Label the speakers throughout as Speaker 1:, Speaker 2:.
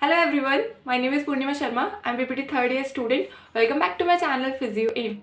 Speaker 1: Hello everyone, my name is Purnima Sharma. I'm PPT third year student. Welcome back to my channel Physio Aim.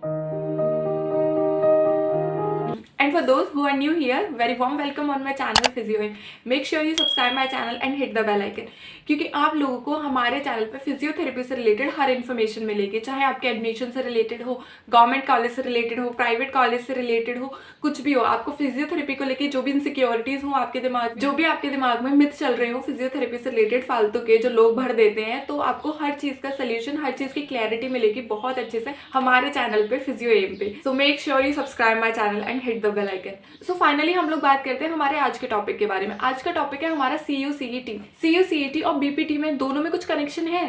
Speaker 1: And for those who are new here, very warm welcome on my channel Physio Aim. Make sure you subscribe my channel and hit the bell icon. क्योंकि आप लोगों को हमारे channel पे physiotherapy से related हर information मिलेगी, चाहे आपके एडमिशन से रिलेटेड हो, गवर्नमेंट कॉलेज से रिलेटेड हो, प्राइवेट कॉलेज से रिलेटेड हो, कुछ भी हो। आपको फिजियोथेरेपी को लेके जो भी इनसिक्योरिटीज हो आपके दिमाग, जो भी आपके दिमाग में मिथ चल रहे हो फिजियोथेरेपी से रिलेटेड फालतू के जो लोग भर देते हैं, तो आपको हर चीज का सोल्यूशन, हर चीज की क्लैरिटी मिलेगी बहुत अच्छे से हमारे चैनल पे फिजियो एम पे। So make sure you subscribe my channel and hit the bell icon. So finally हम लोग बात करते हैं हमारे आज के टॉपिक के बारे में। आज का टॉपिक है हमारा CU-CET। CU-CET और BPT में दोनों में कुछ कनेक्शन है?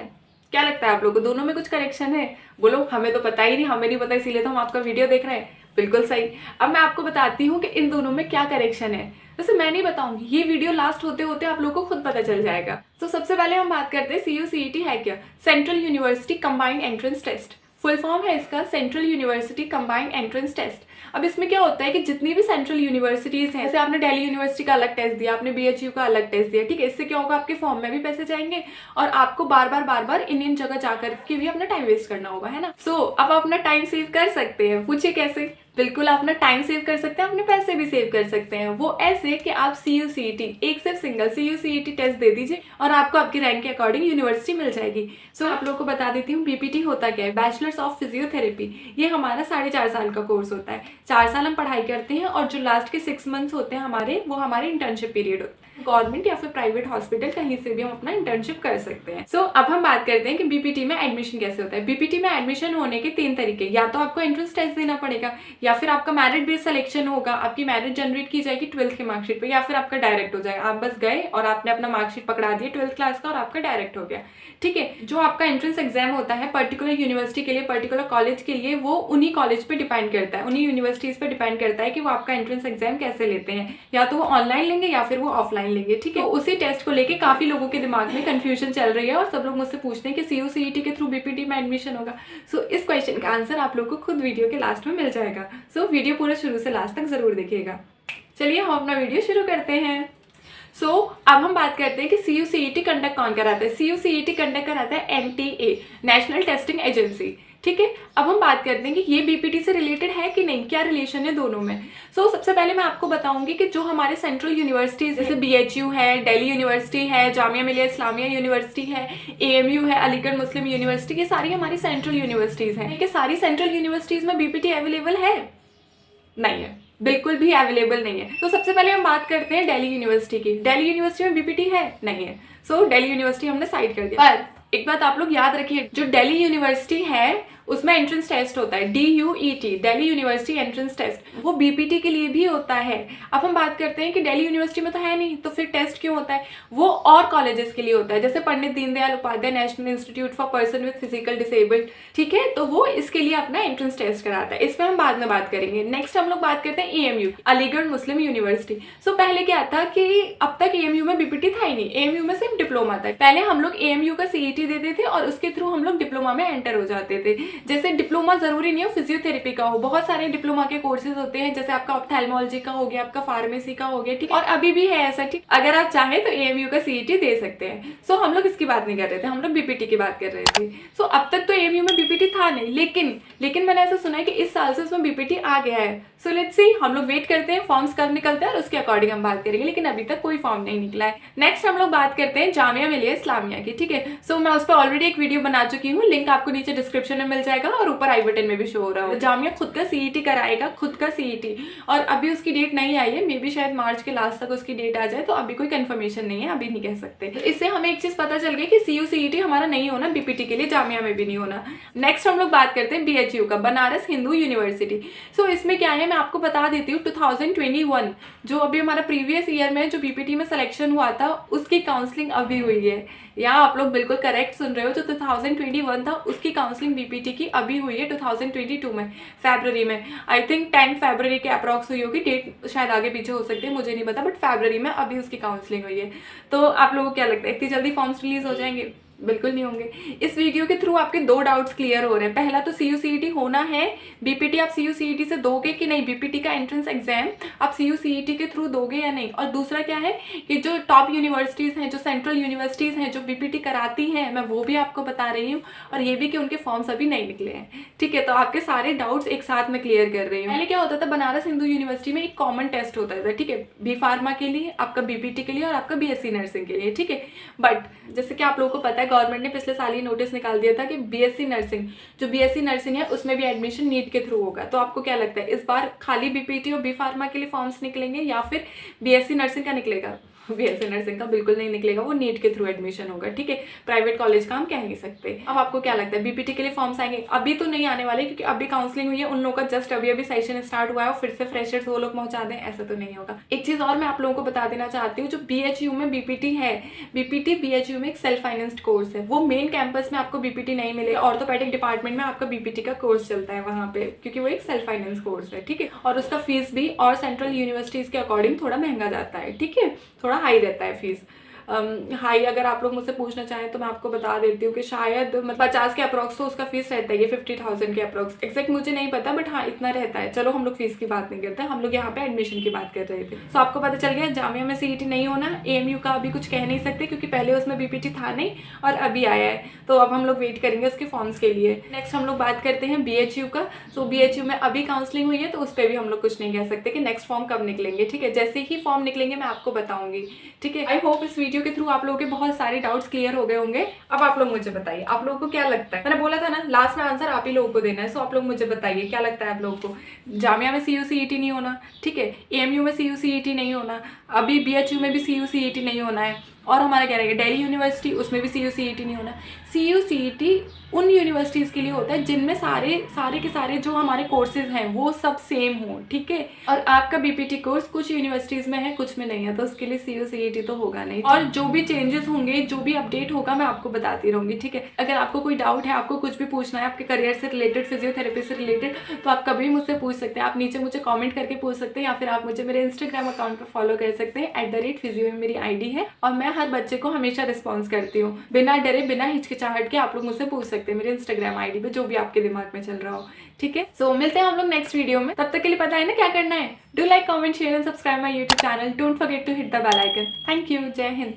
Speaker 1: क्या लगता है आप लोगों को, दोनों में कुछ कनेक्शन है? बोलो, हमें तो पता ही नहीं, हमें नहीं पता, इसीलिए तो हम आपका वीडियो देख रहे हैं। बिल्कुल सही। अब मैं आपको बताती हूँ कि इन दोनों में क्या कनेक्शन है। वैसे मैं नहीं बताऊंगी, ये वीडियो लास्ट होते होते आप लोगों को खुद पता चल जाएगा। तो सबसे पहले हम बात करते हैं CU-CET है क्या? Central university combined entrance test. Full form है इसका central university combined entrance test. अब इसमें क्या होता है कि जितनी भी सेंट्रल यूनिवर्सिटीज हैं, जैसे आपने दिल्ली यूनिवर्सिटी का अलग टेस्ट दिया, आपने BHU का अलग टेस्ट दिया, ठीक है, इससे क्या होगा, आपके फॉर्म में भी पैसे जाएंगे और आपको बार बार इन जगह जाकर के भी अपना टाइम वेस्ट करना होगा, है ना। सो अब आप अपना टाइम सेव कर सकते हैं। पूछिए कैसे? बिल्कुल, आप अपना टाइम सेव कर सकते हैं, अपने पैसे भी सेव कर सकते हैं। वो ऐसे कि आप CU-CET, एक सिर्फ सिंगल CU-CET टेस्ट दे दीजिए और आपको आपकी रैंक के अकॉर्डिंग यूनिवर्सिटी मिल जाएगी। सो आप लोगों को बता देती हूँ BPT होता क्या है, बैचलर्स ऑफ फिजियोथेरेपी। ये हमारा 4.5 साल का कोर्स होता है। 4 साल हम पढ़ाई करते हैं और जो लास्ट के 6 मंथ्स होते हैं हमारे, वो हमारे इंटर्नशिप पीरियड होते हैं। गवर्नमेंट या फिर प्राइवेट हॉस्पिटल कहीं से भी हम अपना इंटर्नशिप कर सकते हैं। सो अब हम बात करते हैं कि BPT में एडमिशन कैसे होता है। BPT में एडमिशन होने के 3 तरीके, या तो आपको एंट्रेंस टेस्ट देना पड़ेगा, या फिर आपका मेरिट बेस्ड सिलेक्शन होगा, आपकी मेरिट जनरेट की जाएगी 12th के मार्कशीट पे, या फिर आपका डायरेक्ट हो जाएगा। आप बस गए और आपने अपना मार्कशीट पकड़ा दिया 12th क्लास का और आपका डायरेक्ट हो गया, ठीक है। जो आपका एंट्रेंस एग्जाम होता है पर्टिकुलर यूनिवर्सिटी के लिए, पर्टिकुलर कॉलेज के लिए, वो उन्हीं कॉलेज पे डिपेंड करता है, उन्हीं यूनिवर्सिटीज पे डिपेंड करता है कि वो आपका एंट्रेंस एग्जाम कैसे लेते हैं, या तो वो ऑनलाइन लेंगे या फिर वो ऑफलाइन लेंगे, ठीक है। उसी टेस्ट को लेके काफी लोगों के दिमाग में कंफ्यूजन चल रही है और सब लोग मुझसे पूछते हैं कि CU-CET के थ्रू BPT में एडमिशन होगा। सो इस क्वेश्चन का आंसर आप लोग को खुद वीडियो के लास्ट में मिल जाएगा। सो वीडियो पूरा शुरू से लास्ट तक जरूर देखिएगा। चलिए हम अपना वीडियो शुरू करते हैं। अब हम बात करते हैं कि CU-CET कंडक्ट कौन कराता है। CU-CET कंडक्ट कराता है NTA, नेशनल टेस्टिंग एजेंसी, ठीक है। अब हम बात करते हैं कि ये BPT से रिलेटेड है कि नहीं, क्या रिलेशन है दोनों में। सबसे पहले मैं आपको बताऊंगी कि जो हमारे सेंट्रल यूनिवर्सिटीज, जैसे BHU है, दिल्ली यूनिवर्सिटी है, जामिया मिलिया इस्लामिया यूनिवर्सिटी है, AMU है, अलीगढ़ मुस्लिम यूनिवर्सिटी, ये सारी हमारी सेंट्रल यूनिवर्सिटीज हैं। कि सारी सेंट्रल यूनिवर्सिटीज में BPT अवेलेबल है? नहीं है, बिल्कुल भी अवेलेबल नहीं है। तो सबसे पहले हम बात करते हैं दिल्ली यूनिवर्सिटी की। दिल्ली यूनिवर्सिटी में BPT है? नहीं है। दिल्ली यूनिवर्सिटी हमने साइड कर दिया। पर एक बात आप लोग याद रखिए, जो दिल्ली यूनिवर्सिटी है उसमें एंट्रेंस टेस्ट होता है, DUET, Delhi university entrance test, वो BPT के लिए भी होता है। अब हम बात करते हैं कि दिल्ली यूनिवर्सिटी में तो है नहीं, तो फिर टेस्ट क्यों होता है? वो और कॉलेजेस के लिए होता है, जैसे Pandit Deendayal Upadhyaya national institute for person with physical disabled, ठीक है, तो वो इसके लिए अपना एंट्रेंस टेस्ट कराता है। इसमें हम बाद में बात करेंगे। नेक्स्ट हम लोग बात करते हैं AMU, अलीगढ़ मुस्लिम यूनिवर्सिटी। पहले क्या था कि अब तक AMU में BPT था ही नहीं, AMU में सिर्फ डिप्लोमा था। पहले हम लोग AMU का CET देते थे और उसके थ्रू हम लोग डिप्लोमा में एंटर हो जाते थे। जैसे डिप्लोमा जरूरी नहीं हो फिजियोथेरेपी का हो, बहुत सारे डिप्लोमा के कोर्सेज होते हैं, जैसे आपका ऑप्थेल्मोलॉजी का हो गया, आपका फार्मेसी का हो गया, ठीक, और अभी भी है ऐसा, ठीक। अगर आप चाहें तो AMU का CET दे सकते हैं। हम लोग इसकी बात नहीं कर रहे थे, हम लोग BPT की बात कर रहे थे। अब तक तो AMU में BPT था नहीं, लेकिन मैंने ऐसा सुना है कि इस साल से उसमें BPT आ गया है। लेट्स सी, हम लोग वेट करते हैं फॉर्म्स कब निकलते हैं और उसके अकॉर्डिंग हम बात करेंगे, लेकिन अभी तक कोई फॉर्म नहीं निकला है। नेक्स्ट हम लोग बात करते हैं जामिया मिलिया इस्लामिया की, ठीक है। मैं उस पर ऑलरेडी एक वीडियो बना चुकी हूँ, लिंक आपको नीचे डिस्क्रिप्शन में मिल जाएगा और ऊपर आई बटन में भी शो हो रहा है। जामिया खुद का CET कराएगा, खुद का CET, और अभी उसकी डेट नहीं आई है, मे बी शायद मार्च के लास्ट तक उसकी डेट आ जाए, तो अभी कोई कंफर्मेशन नहीं है, अभी नहीं कह सकते। इससे हमें एक चीज पता चल गई कि CU-CET हमारा नहीं होना BPT के लिए, जामिया में भी नहीं होना। नेक्स्ट हम लोग बात करते हैं BHU का, बनारस हिंदू यूनिवर्सिटी। इसमें क्या है, मैं आपको बता देती हूँ, 2021 जो अभी हमारा प्रीवियस ईयर में जो BPT में सिलेक्शन हुआ था, उसकी काउंसलिंग अभी हुई है। यहाँ आप लोग बिल्कुल करेक्ट सुन रहे हो, जो 2021 था उसकी काउंसलिंग BPT की अभी हुई है 2022 में, फरवरी में। आई थिंक 10 फरवरी के अप्रॉक्स हुई होगी, डेट शायद आगे पीछे हो सकती है, मुझे नहीं पता, बट फरवरी में अभी उसकी काउंसलिंग हुई है। तो आप लोगों को क्या लगता है, इतनी जल्दी फॉर्म्स रिलीज हो जाएंगे? बिल्कुल नहीं होंगे। इस वीडियो के थ्रू आपके 2 डाउट्स क्लियर हो रहे हैं। पहला तो CU-CET होना है, बीपीटी आप CU-CET से दोगे कि नहीं, बीपीटी का एंट्रेंस एग्जाम आप CU-CET के थ्रू दोगे या नहीं। और दूसरा क्या है कि जो टॉप यूनिवर्सिटीज़ हैं, जो सेंट्रल यूनिवर्सिटीज़ हैं, जो बीपीटी कराती हैं, मैं वो भी आपको बता रही हूँ, और ये भी कि उनके फॉर्म्स अभी नहीं निकले हैं। ठीक है, तो आपके सारे डाउट्स एक साथ में क्लियर कर रही हूँ। पहले क्या होता था, बनारस हिंदू यूनिवर्सिटी में एक कॉमन टेस्ट होता था, ठीक है, बी फार्मा के लिए, आपका बीपीटी के लिए और आपका BSc नर्सिंग के लिए। ठीक है, बट जैसे कि आप लोगों को पता है, गवर्नमेंट ने पिछले साल ही नोटिस निकाल दिया था कि BSc नर्सिंग, जो BSc नर्सिंग है उसमें भी एडमिशन नीट के थ्रू होगा। तो आपको क्या लगता है, इस बार खाली बीपीटी और बी फार्मा के लिए फॉर्म्स निकलेंगे या फिर BSc नर्सिंग का निकलेगा? BSc नर्सिंग का बिल्कुल नहीं निकलेगा, वो नीट के थ्रू एडमिशन होगा। ठीक है, प्राइवेट कॉलेज का हम कह नहीं सकते। अब आपको क्या लगता है, बीपीटी के लिए फॉर्म्स आएंगे? अभी तो नहीं आने वाले, क्योंकि अभी काउंसलिंग हुई है, उन लोगों का जस्ट अभी सेशन स्टार्ट हुआ है और फिर से फ्रेशर्स वो लोग पहुंचा दें, ऐसा तो नहीं होगा। एक चीज और मैं आप लोगों को बता देना चाहती हूँ, जो BHU में बीपीटी है, बीपीटी BHU में एक सेल्फ फाइनेंस्ड कोर्स है, वो मेन कैंपस में आपको बीपीटी नहीं मिलेगा। ऑर्थोपेडिक डिपार्टमेंट में आपका बीपीटी का कोर्स चलता है वहाँ पे, क्योंकि वो एक सेल्फ फाइनेंस कोर्स है। ठीक है, और उसका फीस भी और सेंट्रल यूनिवर्सिटीज के अकॉर्डिंग थोड़ा महंगा जाता है। ठीक है, थोड़ा हाई रहता है फीस। हाई अगर आप लोग मुझसे पूछना चाहें तो मैं आपको बता देती हूँ कि शायद 50 के अप्रॉक्स तो उसका फीस रहता है, ये 50,000 के अप्रॉक्स, एग्जैक्ट मुझे नहीं पता, बट हाँ इतना रहता है। चलो हम लोग फीस की बात नहीं करते, हम लोग यहाँ पे एडमिशन की बात कर रहे थे। तो आपको पता चल गया जामिया में CET नहीं होना। AMU का अभी कुछ कह नहीं सकते, क्योंकि पहले उसमें बीपीटी था नहीं और अभी आया है, तो अब हम लोग वेट करेंगे उसके फॉर्म्स के लिए। नेक्स्ट हम लोग बात करते हैं BHU का। सो BHU में अभी काउंसलिंग हुई है, तो उस पर भी हम लोग कुछ नहीं कह सकते कि नेक्स्ट फॉर्म कब निकलेंगे। ठीक है, जैसे ही फॉर्म निकलेंगे मैं आपको बताऊंगी। ठीक है, आई होप इस वीडियो के थ्रू आप लोगों के बहुत सारे डाउट्स क्लियर हो गए होंगे। अब आप लोग मुझे बताइए, आप लोगों को क्या लगता है, मैंने बोला था ना लास्ट में आंसर आप ही लोगों को देना है। सो आप लोग मुझे बताइए क्या लगता है आप लोगों को, जामिया में CU-CET नहीं होना, ठीक है, AMU में CU-CET नहीं होना, अभी BHU में भी CU-CET नहीं होना है, और हमारा क्या रहेगा दिल्ली यूनिवर्सिटी, उसमें भी CU-CET नहीं होना। CU-CET उन यूनिवर्सिटीज़ के लिए होता है जिनमें सारे के सारे जो हमारे कोर्सेज हैं वो सब सेम हो। ठीक है, और आपका बीपीटी कोर्स कुछ यूनिवर्सिटीज़ में है, कुछ में नहीं है, तो उसके लिए CU-CET तो होगा नहीं। और जो भी चेंजेस होंगे, जो भी अपडेट होगा, मैं आपको बताती रहूँगी। ठीक है, अगर आपको कोई डाउट है, आपको कुछ भी पूछना है आपके करियर से रिलेटेड, फिजियोथेरेपी से रिलेटेड, तो आप कभी मुझसे पूछ सकते हैं। आप नीचे मुझे कॉमेंट करके पूछ सकते हैं, या फिर आप मुझे मेरे इंस्टाग्राम अकाउंट पर फॉलो कर सकते हैं, @physio मेरी ID है, और मैं हर बच्चे को हमेशा रिस्पॉन्स करती हूँ, बिना डरे बिना हिचकिचाहट के। आप लोग मुझसे पूछ सकते हैं मेरे इंस्टाग्राम ID पे, जो भी आपके दिमाग में चल रहा हो। ठीक है, सो मिलते हैं हम लोग नेक्स्ट वीडियो में। तब तक के लिए पता है ना क्या करना है, do like, comment, share and subscribe my YouTube channel. Don't forget to hit the bell icon. Thank you, जय हिंद।